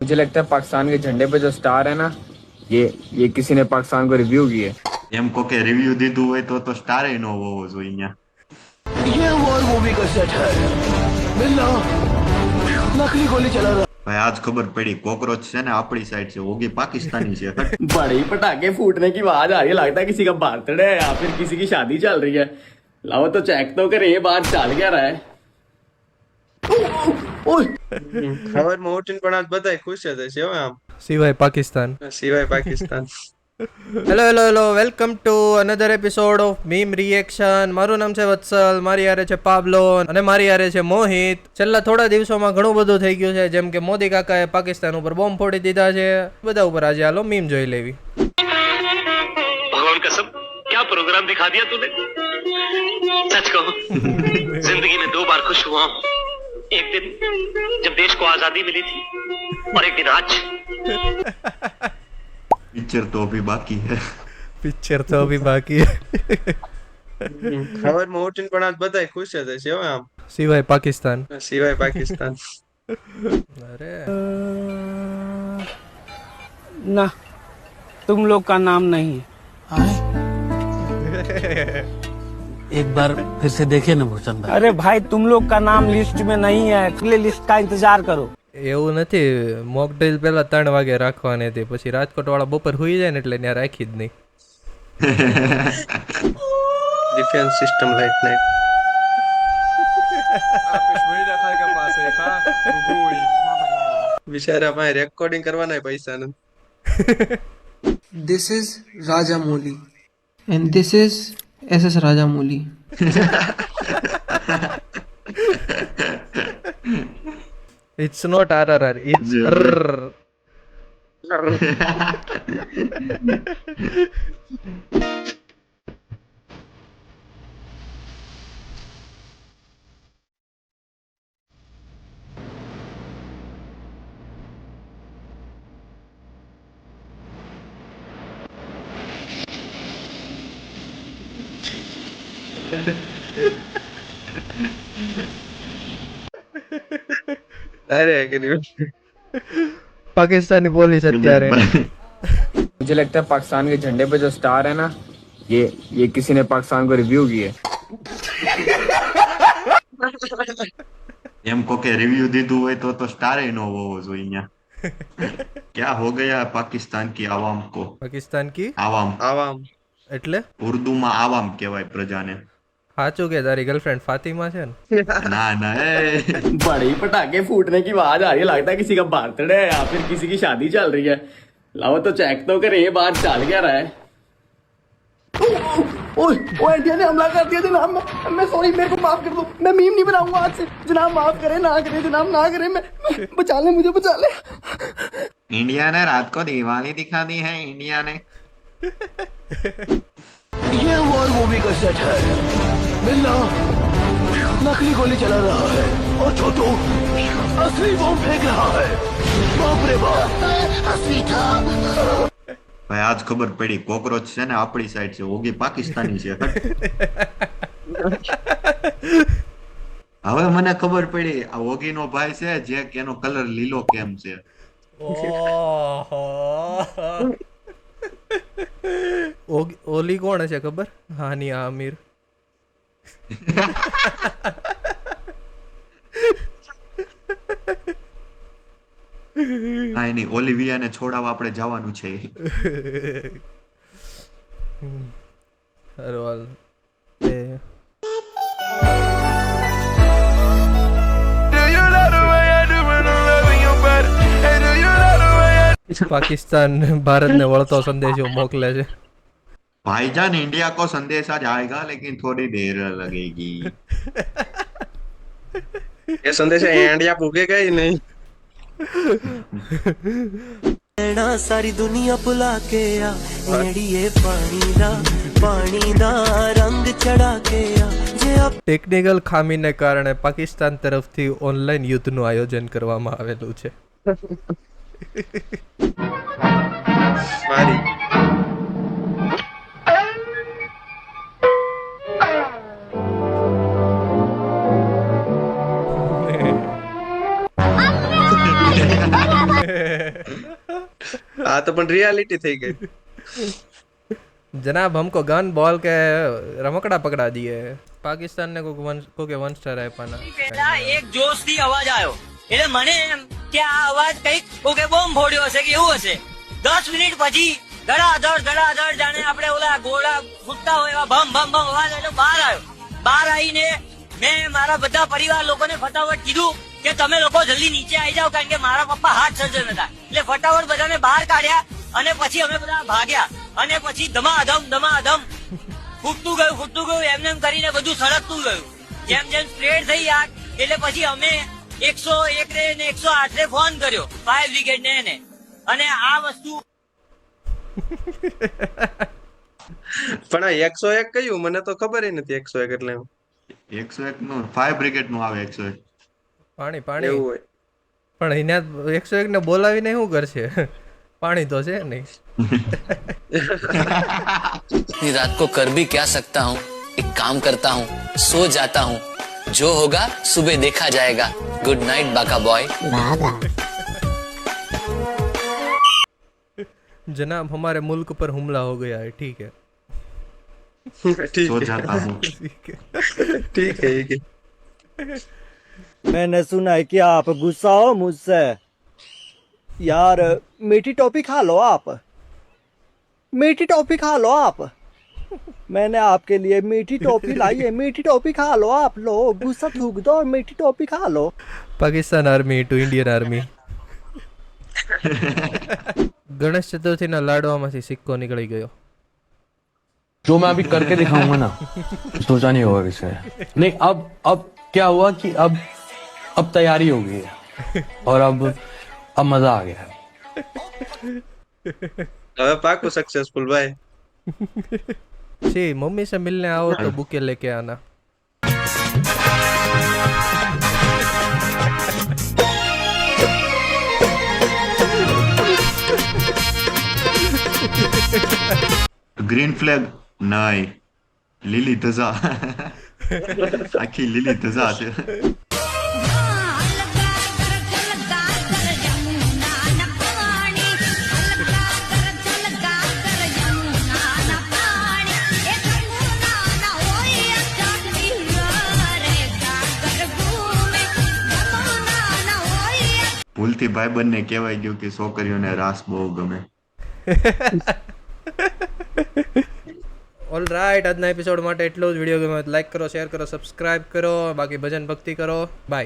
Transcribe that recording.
मुझे लगता है पाकिस्तान के झंडे पे जो स्टार है ना, ये किसी ने पाकिस्तान को रिव्यू की है। એમ કો કે રિવ્યુ દીધું હોય તો સ્ટાર નો હોવો જોઈએ અહીંયા. ये वॉर मूवी का सेट है मिलना नकली गोली चला रहा ભાઈ આજ ખબર પડી કોકરોચ છે ને આપણી સાઈડ છે, ઓગી પાकिस्तानी છે. बड़े ही पटाखे फूटने की आवाज आ रही है, लगता है किसी का बर्थडे है या फिर किसी की शादी चल रही है। लाओ तो चेक तो करे ये बात चल क्या रहा है। ખબર મોટીન પણ આજ બધાય ખુશ જ હશે હો આમ સિવાય પાકિસ્તાન. સિવાય Pakistan. Hello welcome to another episode of meme reaction. મારું નામ છે વત્સલ, મારી યારે છે પાબ્લો અને મારી યારે છે મોહિત. છેલ્લા થોડા દિવસોમાં ઘણું બધું થઈ ગયું છે, જેમ કે મોદી કાકાએ પાકિસ્તાન ઉપર બોમ્બ ફોડી દીધા છે. બધા ઉપર આજે હાલો મીમ જોઈ લેવી. भगवान कसम क्या प्रोग्राम दिखा दिया तूने। सच कहो जिंदगी में 2 बार खुश हुआ हूँ, एक दिन जब देश को आजादी मिली थी और एक दिन आज। પિક્ચર તો અભી બાકી હે. પિક્ચર તો અભી બાકી હે. ખબર મોટીન પણ આજ બધાય ખુશ જ હશે હો આમ સિવાય પાકિસ્તાન. સિવાય પાકિસ્તાન. અરે ना तुम लोग का नाम नहीं है। एक बार फिर से देखिए ना भूषण भाई। अरे भाई तुम लोग का नाम लिस्ट में नहीं है, अगले लिस्ट का इंतजार करो। એવું નથી, મોક ડ્રીલ પેલા 3 વાગે રાખવાની હતી, પછી રાજકોટ વાળા બપોર હુઈ જાય ને એટલે ત્યાં રાખી જ નહીં. Defence system light night. બિચારા ભાઈ રેકોર્ડિંગ કરવાના પૈસા નથી. This is Rajamouli and this is SS Rajamouli. It's not RRR, it's RRR. અરે કર્યું पाकिस्तानी पुलिस અત્યારે मुझे लगता है पाकिस्तान के झंडे पे जो स्टार है ना, ये किसी ने पाकिस्तान को रिव्यू की है। એમ કો કે રિવ્યુ દીધું હોય તો સ્ટાર નો હોવો જોઈએ અહીંયા. क्या हो गया पाकिस्तान की आवाम को. પાકિસ્તાન કી આવામ આવામ એટલે ઉર્દુમાં આવામ કહેવાય પ્રજાને. સાચું કે તારી ગર્લફ્રેન્ડ ફાતિમા છે ને? ના ના એ बड़े ही पटाखे फूटने की आवाज आ रही है, लगता है किसी का बर्थडे है या फिर किसी की शादी चल रही है। लाओ तो चेक तो करे ये बात चल क्या रहा है। ओ इंडिया ने हमला कर दिया जनाब। मैं सॉरी, मेरे को माफ कर दो, मैं मीम नहीं बनाऊंगा आज से जनाब। माफ करें, ना करें जनाब, ना करें। मैं बचा ले, मुझे बचा ले। इंडिया ने रात को दिवाली दिखा दी है. इंडिया ने ये वॉर मूवी का सेट है मिलना नकली गोली चला रहा है और छोटू असली बॉम्ब फेंक रहा है। बाप रे बाप, असली था। ભાઈ આજ ખબર પડી કોકરોચ છે ને આપણી સાઈડ છે, ઓગી પાकिस्तानी છે. હવે મને ખબર પડી આ ઓગીનો ભાઈ છે જે એનો કલર લીલો કેમ છે. ઓલી કોણ હશે ખબર? હાનિયા આમિર. હા એની ઓલિવિયાને છોડાવવા આપણે જવાનું છે. હારું હાલ. પાકિસ્તાન ભારતને વળતો સંદેશો મોકલે છે. भाईजान इंडिया को संदेशा जाएगा लेकिन थोड़ी देर लगेगी. એ સંદેશા ઇન્ડિયા પૂગેગા ही नहीं. सारी दुनिया बुला के आ एड़िए पानी दा रंग चढ़ा के आ जे ટેકનિકલ ખામીને કારણે પાકિસ્તાન તરફથી ઓનલાઈન યુદ્ધનું આયોજન કરવામાં આવેલું છે. મારી આ તો પણ રિયાલિટી થઈ ગઈ. जनाब हमको गन बॉल के रमकड़ा पकड़ा दिए पाकिस्तान ने को के 1 સ્ટાર આપ્યા પેલા એક જોશ થી અવાજ આવ્યો એટલે મને એમ કે આ અવાજ કઈક કોકે બોમ્બ ફોડ્યો હશે કે એવું હશે. 10 મિનિટ પછી ધડાધડ જાણે આપણે ઓલા ગોળા ફૂટતા હોય એવા ભમ ભમ ભમ અવાજ એટલે બહાર આવ્યો. બહાર આવીને મેં મારા બધા પરિવાર લોકોને ફટાફટ કીધું કે તમે લોકો જલ્દી નીચે આવી જાઓ કારણ કે મારા પપ્પા હાર્ટ સર્જન હતા. એટલે ફટાફટ બધાને બહાર કાઢ્યા અને પછી અમે બધા ભાગ્યા અને પછી ધમાધમ ફૂટતું ગયું એમ કરીને બધું સળગતું ગયું. જેમ સ્પ્રેડ થઈ આગ એટલે પછી અમે 101 ને 108 ને ફોન કર્યો ફાયર બ્રિગેડ ને એને અને આ વસ્તુ પણ આ 101 કયું મને તો ખબર નથી. 101 એટલે 101 નું ફાયર બ્રિગેડ નું આવે 101. પાણી એવું હોય. પણ અહીંયા 101 ને બોલાવીને શું કરશે? પાણી તો છે નહીં. इतनी रात को कर भी क्या सकता हूँ एक काम करता हूँ सो जाता हूँ जो होगा सुबह देखा जाएगा गुड नाइट बाका बॉय. जनाब हमारे मुल्क पर हमला हो गया है ठीक है. सो जाता हूँ. ठीक है. मैंने सुना है कि आप गुस्सा हो मुझसे यार. मीठी टॉफी खा लो आप. मैंने आपके लिए मीठी टॉफी लाई है. मीठी टॉफी खा लो आप. लो गुस्सा थूक दो और मीठी टॉफी खा लो. Pakistan army to Indian army. Ganesh Chaturthi ना लाडवामांथी सिक्को निकली गयो. जो मैं अभी करके दिखाऊंगा ना सोचा नहीं होगा किसी ने. नहीं अब क्या हुआ कि अब तैयारी हो गई है और अब मजा आ गया है. હવે પાકું सक्सेसफुल भाई. सी मम्मी से मिलने आओ तो बुके लेके आना. ગ્રીન ફ્લેગ નહીં, લીલી ધજા. આખી લીલી ધજા છે. ભૂલથી ભાઈબંધને કહેવાય ગયું કે છોકરીઓને રાસ બહુ ગમે. ઓલરાઈટ, આજના એપિસોડ માટે એટલું જ. વિડીયો ગમે તો લાઈક કરો, શેર કરો, સબસ્ક્રાઇબ કરો, બાકી ભજન ભક્તિ કરો. બાય.